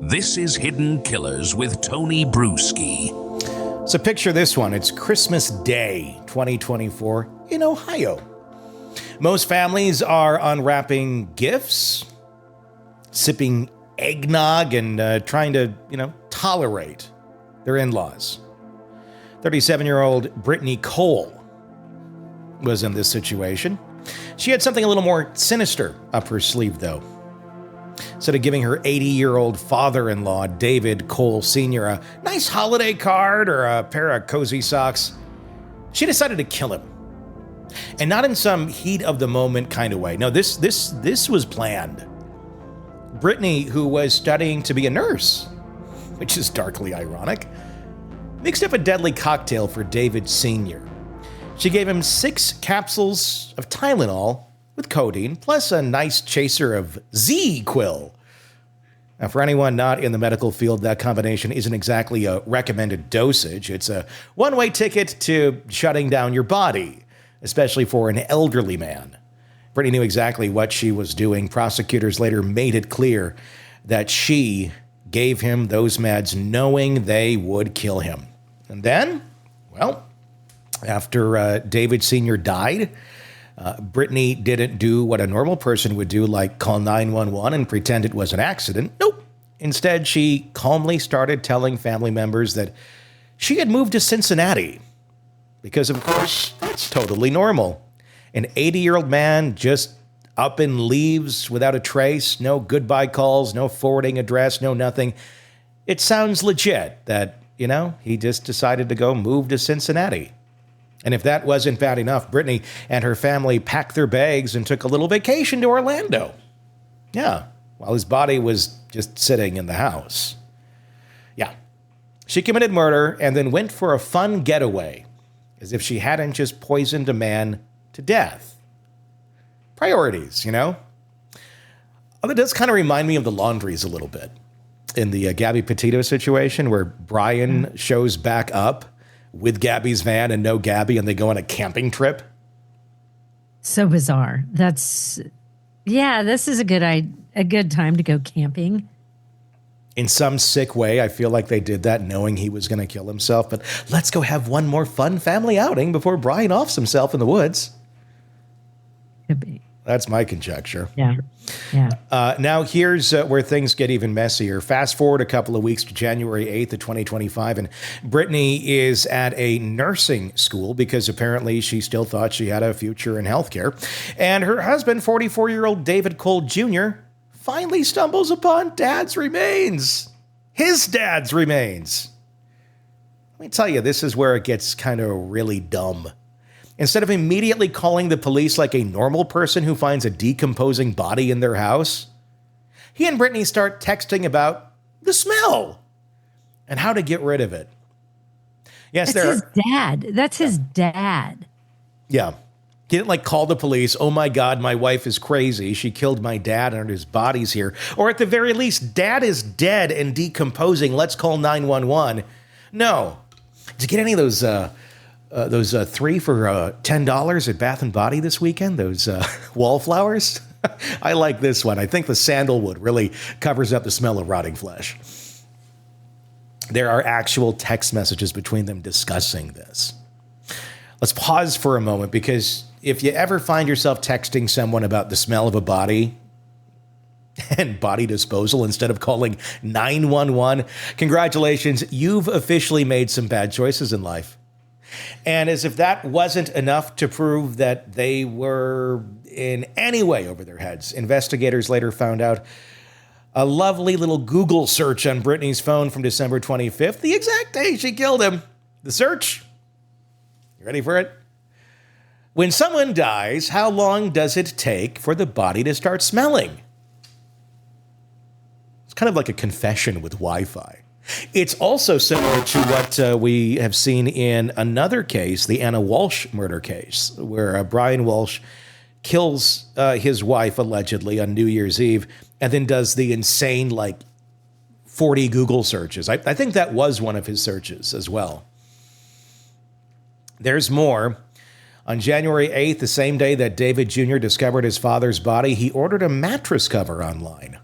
This is Hidden Killers with Tony Bruschi. So picture this one. It's Christmas Day, 2024, in Ohio. Most families are unwrapping gifts, sipping eggnog, and trying to, tolerate their in-laws. 37-year-old Brittany Cole was in this situation. She had something a little more sinister up her sleeve, though. Instead of giving her 80-year-old father-in-law, David Cole Sr., a nice holiday card or a pair of cozy socks, she decided to kill him. And not in some heat-of-the-moment kind of way. No, this was planned. Brittany, who was studying to be a nurse, which is darkly ironic, mixed up a deadly cocktail for David Sr. She gave him 6 capsules of Tylenol with codeine, plus a nice chaser of ZzzQuil. Now, for anyone not in the medical field, that combination isn't exactly a recommended dosage. It's a one-way ticket to shutting down your body, especially for an elderly man. Brittany knew exactly what she was doing. Prosecutors later made it clear that she gave him those meds knowing they would kill him. And then, well, after David Sr. died, Brittany didn't do what a normal person would do, like call 911 and pretend it was an accident. Nope. Instead, she calmly started telling family members that she had moved to Cincinnati because, of course, that's totally normal. An 80-year-old man just up and leaves without a trace, no goodbye calls, no forwarding address, no nothing. It sounds legit that, he just decided to go move to Cincinnati. And if that wasn't bad enough, Brittany and her family packed their bags and took a little vacation to Orlando. Yeah, while his body was just sitting in the house. Yeah, she committed murder and then went for a fun getaway, as if she hadn't just poisoned a man to death. Priorities, It does kind of remind me of the Laundries a little bit. In the Gabby Petito situation where Brian shows back up with Gabby's van and no Gabby, and they go on a camping trip. So bizarre. This is a good time to go camping. In some sick way, I feel like they did that knowing he was going to kill himself. But let's go have one more fun family outing before Brian offs himself in the woods. Could be. That's my conjecture. Yeah. Now, here's where things get even messier. Fast forward a couple of weeks to January 8th of 2025, and Brittany is at a nursing school because apparently she still thought she had a future in healthcare. And her husband, 44-year-old David Cole Jr., finally stumbles upon Dad's remains. His dad's remains. Let me tell you, this is where it gets kind of really dumb. Instead of immediately calling the police like a normal person who finds a decomposing body in their house, he and Brittany start texting about the smell and how to get rid of it. Yes, his dad. That's his dad. Yeah. He didn't call the police. Oh my God, my wife is crazy. She killed my dad and his body's here. Or at the very least, Dad is dead and decomposing. Let's call 911. No. Did you get any of those 3 for $10 at Bath and Body this weekend? Those wallflowers? I like this one. I think the sandalwood really covers up the smell of rotting flesh. There are actual text messages between them discussing this. Let's pause for a moment, because if you ever find yourself texting someone about the smell of a body and body disposal instead of calling 911, congratulations, you've officially made some bad choices in life. And as if that wasn't enough to prove that they were in any way over their heads, investigators later found out a lovely little Google search on Brittany's phone from December 25th, the exact day she killed him. The search. You ready for it? When someone dies, how long does it take for the body to start smelling? It's kind of like a confession with Wi-Fi. It's also similar to what we have seen in another case, the Anna Walsh murder case, where Brian Walsh kills his wife allegedly on New Year's Eve and then does the insane 40 Google searches. I think that was one of his searches as well. There's more. On January 8th, the same day that David Jr. discovered his father's body, he ordered a mattress cover online.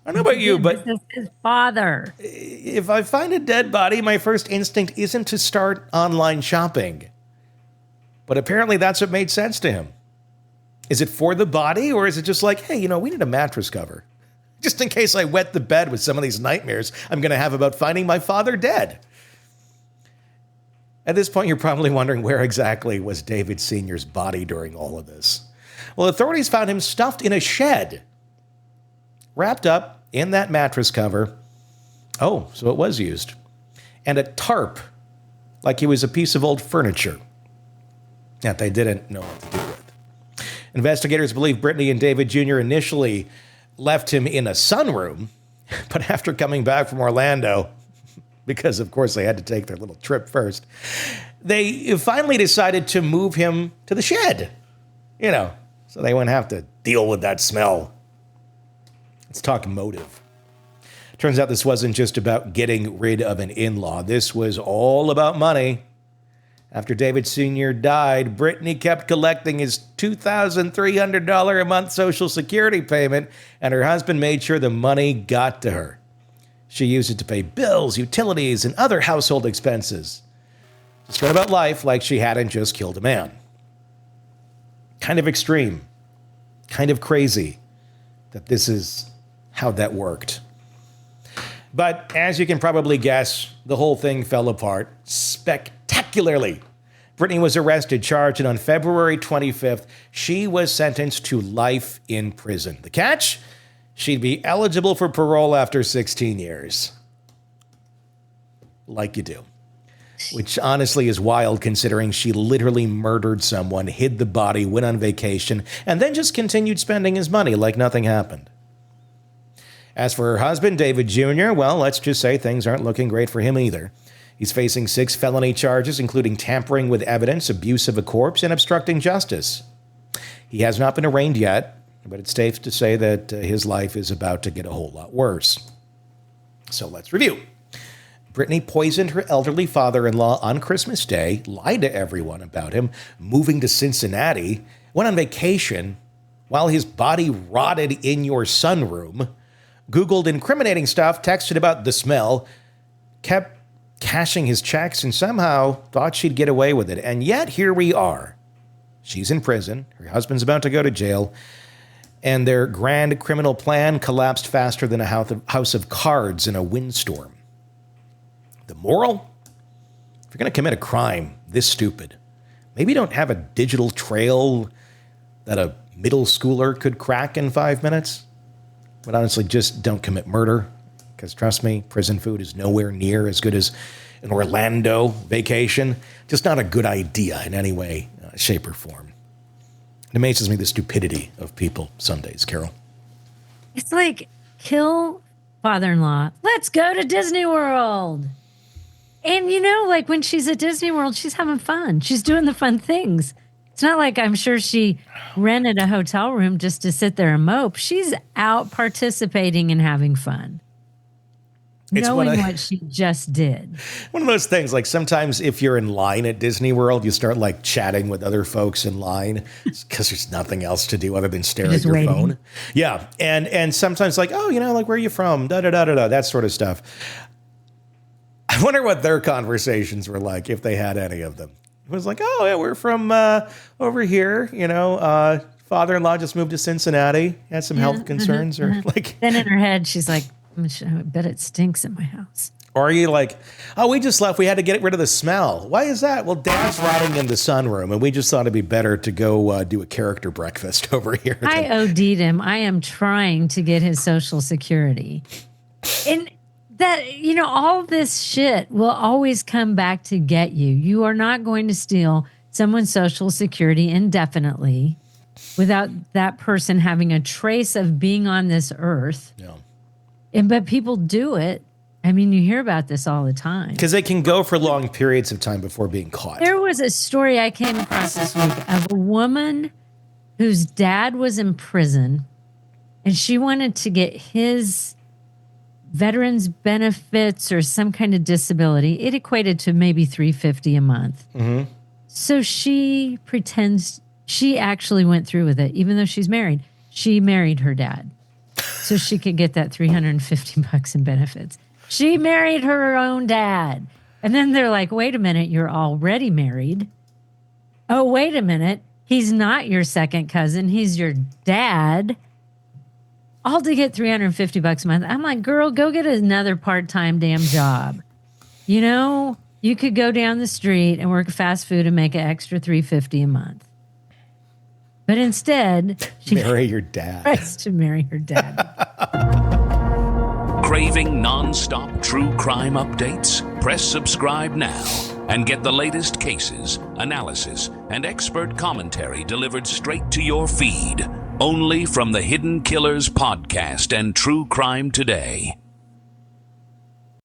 I don't know about you, but this is his father. if I find a dead body, my first instinct isn't to start online shopping. But apparently that's what made sense to him. Is it for the body, or is it just like, hey, we need a mattress cover? Just in case I wet the bed with some of these nightmares I'm going to have about finding my father dead. At this point, you're probably wondering where exactly was David Sr.'s body during all of this. Well, authorities found him stuffed in a shed, wrapped up in that mattress cover. Oh, so it was used. And a tarp, like he was a piece of old furniture that they didn't know what to do with. Investigators believe Brittany and David Jr. initially left him in a sunroom, but after coming back from Orlando, because of course they had to take their little trip first, they finally decided to move him to the shed, so they wouldn't have to deal with that smell. Let's talk motive. Turns out this wasn't just about getting rid of an in-law. This was all about money. After David Sr. died, Brittany kept collecting his $2,300 a month Social Security payment, and her husband made sure the money got to her. She used it to pay bills, utilities, and other household expenses. Just went about life like she hadn't just killed a man. Kind of extreme, kind of crazy that this is how that worked. But as you can probably guess, the whole thing fell apart spectacularly. Brittany was arrested, charged, and on February 25th, she was sentenced to life in prison. The catch? She'd be eligible for parole after 16 years. Like you do. Which honestly is wild considering she literally murdered someone, hid the body, went on vacation, and then just continued spending his money like nothing happened. As for her husband, David Jr., well, let's just say things aren't looking great for him either. He's facing 6 felony charges, including tampering with evidence, abuse of a corpse, and obstructing justice. He has not been arraigned yet, but it's safe to say that his life is about to get a whole lot worse. So let's review. Brittany poisoned her elderly father-in-law on Christmas Day, lied to everyone about him, moving to Cincinnati, went on vacation while his body rotted in your sunroom, Googled incriminating stuff, texted about the smell, kept cashing his checks, and somehow thought she'd get away with it. And yet, here we are. She's in prison. Her husband's about to go to jail. And their grand criminal plan collapsed faster than a house of cards in a windstorm. The moral? If you're going to commit a crime this stupid, maybe don't have a digital trail that a middle schooler could crack in 5 minutes. But honestly, just don't commit murder. Because trust me, prison food is nowhere near as good as an Orlando vacation. Just not a good idea in any way, shape, or form. It amazes me the stupidity of people some days, Carol. It's like, kill father-in-law. Let's go to Disney World. And, like when she's at Disney World, she's having fun. She's doing the fun things. It's not like I'm sure she rented a hotel room just to sit there and mope. She's out participating and having fun. Knowing what she just did. One of those things, like sometimes if you're in line at Disney World, you start like chatting with other folks in line because there's nothing else to do other than stare at your phone. Yeah. And sometimes like, oh, like, where are you from? Da-da-da-da-da, that sort of stuff. I wonder what their conversations were like if they had any of them. It was like, oh, yeah, we're from over here, father-in-law just moved to Cincinnati, had some health concerns. Or like. Then in her head, she's like, I bet it stinks in my house. Or are you like, oh, we just left. We had to get rid of the smell. Why is that? Well, Dad's rotting in the sunroom, and we just thought it'd be better to go do a character breakfast over here. I OD'd him. I am trying to get his Social Security. And that, all this shit will always come back to get you. You are not going to steal someone's Social Security indefinitely without that person having a trace of being on this earth. Yeah. But people do it. I mean, you hear about this all the time. Because they can go for long periods of time before being caught. There was a story I came across this week of a woman whose dad was in prison, and she wanted to get his veterans benefits or some kind of disability. It equated to maybe $350 a month. Mm-hmm. So she pretends she actually went through with it, even though she's married. She married her dad. so she could get that $350 in benefits. She married her own dad. And then they're like, wait a minute, you're already married. Oh, wait a minute. He's not your second cousin. He's your dad. All to get $350 a month. I'm like, girl, go get another part-time damn job. You know, you could go down the street and work fast food and make an extra $350 a month. But instead, she marry your dad. tries to marry her dad. Craving non-stop true crime updates? Press subscribe now and get the latest cases, analysis, and expert commentary delivered straight to your feed. Only from the Hidden Killers podcast and True Crime Today.